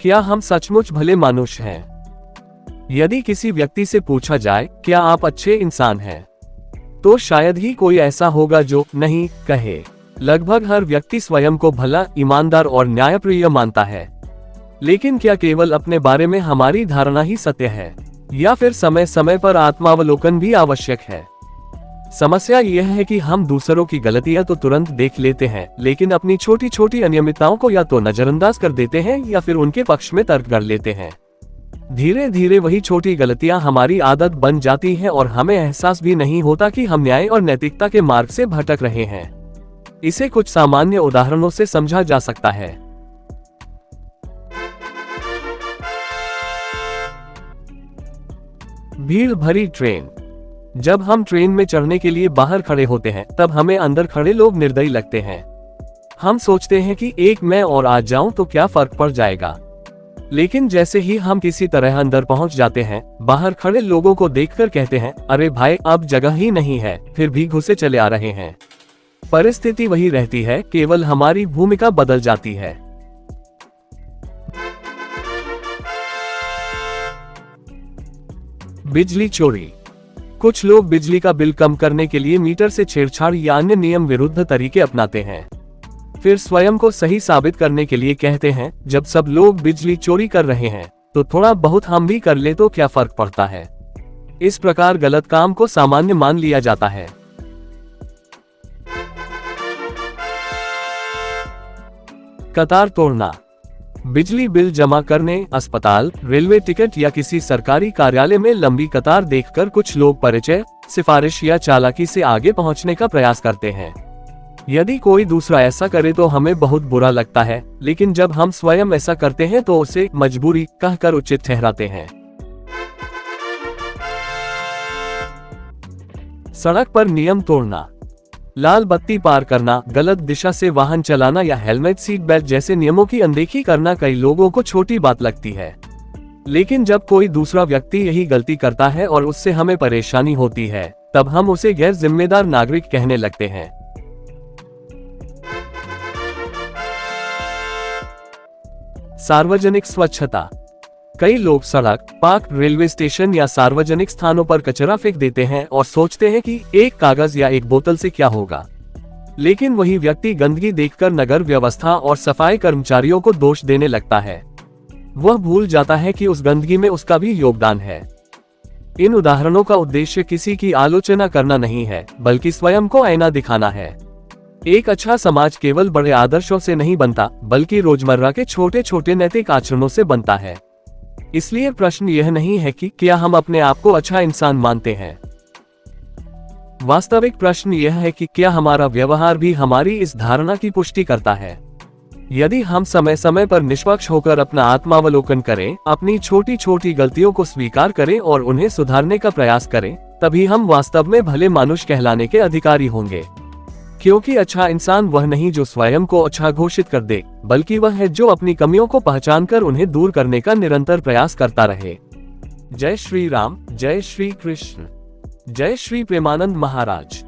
क्या हम सचमुच भले मानुष हैं? यदि किसी व्यक्ति से पूछा जाए क्या आप अच्छे इंसान हैं, तो शायद ही कोई ऐसा होगा जो नहीं कहे। लगभग हर व्यक्ति स्वयं को भला, ईमानदार और न्यायप्रिय मानता है। लेकिन क्या केवल अपने बारे में हमारी धारणा ही सत्य है, या फिर समय समय पर आत्मावलोकन भी आवश्यक है? समस्या यह है कि हम दूसरों की गलतियां तो तुरंत देख लेते हैं, लेकिन अपनी छोटी छोटी अनियमितताओं को या तो नजरअंदाज कर देते हैं या फिर उनके पक्ष में तर्क कर लेते हैं। धीरे धीरे वही छोटी गलतियां हमारी आदत बन जाती हैं और हमें एहसास भी नहीं होता कि हम न्याय और नैतिकता के मार्ग से भटक रहे हैं। इसे कुछ सामान्य उदाहरणों से समझा जा सकता है। भीड़ भरी ट्रेन। जब हम ट्रेन में चढ़ने के लिए बाहर खड़े होते हैं, तब हमें अंदर खड़े लोग निर्दयी लगते हैं। हम सोचते हैं कि एक मैं और आ जाऊं तो क्या फर्क पड़ जाएगा। लेकिन जैसे ही हम किसी तरह अंदर पहुंच जाते हैं, बाहर खड़े लोगों को देखकर कहते हैं, अरे भाई अब जगह ही नहीं है, फिर भी घुसे चले आ रहे हैं। परिस्थिति वही रहती है, केवल हमारी भूमिका बदल जाती है। बिजली चोरी। कुछ लोग बिजली का बिल कम करने के लिए मीटर से छेड़छाड़ या अन्य नियम विरुद्ध तरीके अपनाते हैं। फिर स्वयं को सही साबित करने के लिए कहते हैं, जब सब लोग बिजली चोरी कर रहे हैं तो थोड़ा बहुत हम भी कर ले तो क्या फर्क पड़ता है। इस प्रकार गलत काम को सामान्य मान लिया जाता है। कतार तोड़ना। बिजली बिल जमा करने अस्पताल, रेलवे टिकट या किसी सरकारी कार्यालय में लंबी कतार देखकर कुछ लोग परिचय, सिफारिश या चालाकी से आगे पहुंचने का प्रयास करते हैं। यदि कोई दूसरा ऐसा करे तो हमें बहुत बुरा लगता है, लेकिन जब हम स्वयं ऐसा करते हैं तो उसे मजबूरी कहकर उचित ठहराते हैं। सड़क पर नियम तोड़ना। लाल बत्ती पार करना, गलत दिशा से वाहन चलाना या हेलमेट, सीट बेल्ट जैसे नियमों की अनदेखी करना कई लोगों को छोटी बात लगती है। लेकिन जब कोई दूसरा व्यक्ति यही गलती करता है और उससे हमें परेशानी होती है, तब हम उसे गैर जिम्मेदार नागरिक कहने लगते हैं। सार्वजनिक स्वच्छता। कई लोग सड़क, पार्क, रेलवे स्टेशन या सार्वजनिक स्थानों पर कचरा फेंक देते हैं और सोचते हैं कि एक कागज या एक बोतल से क्या होगा। लेकिन वही व्यक्ति गंदगी देखकर नगर व्यवस्था और सफाई कर्मचारियों को दोष देने लगता है। वह भूल जाता है कि उस गंदगी में उसका भी योगदान है। इन उदाहरणों का उद्देश्य किसी की आलोचना करना नहीं है, बल्कि स्वयं को आईना दिखाना है। एक अच्छा समाज केवल बड़े आदर्शों से नहीं बनता, बल्कि रोजमर्रा के छोटे छोटे नैतिक आचरणों से बनता है। इसलिए प्रश्न यह नहीं है कि क्या हम अपने आप को अच्छा इंसान मानते हैं। वास्तविक प्रश्न यह है कि क्या हमारा व्यवहार भी हमारी इस धारणा की पुष्टि करता है। यदि हम समय समय पर निष्पक्ष होकर अपना आत्मावलोकन करें, अपनी छोटी छोटी गलतियों को स्वीकार करें और उन्हें सुधारने का प्रयास करें, तभी हम वास्तव में भले मानुष कहलाने के अधिकारी होंगे। क्योंकि अच्छा इंसान वह नहीं जो स्वयं को अच्छा घोषित कर दे, बल्कि वह है जो अपनी कमियों को पहचानकर उन्हें दूर करने का निरंतर प्रयास करता रहे। जय श्री राम, जय श्री कृष्ण, जय श्री प्रेमानंद महाराज।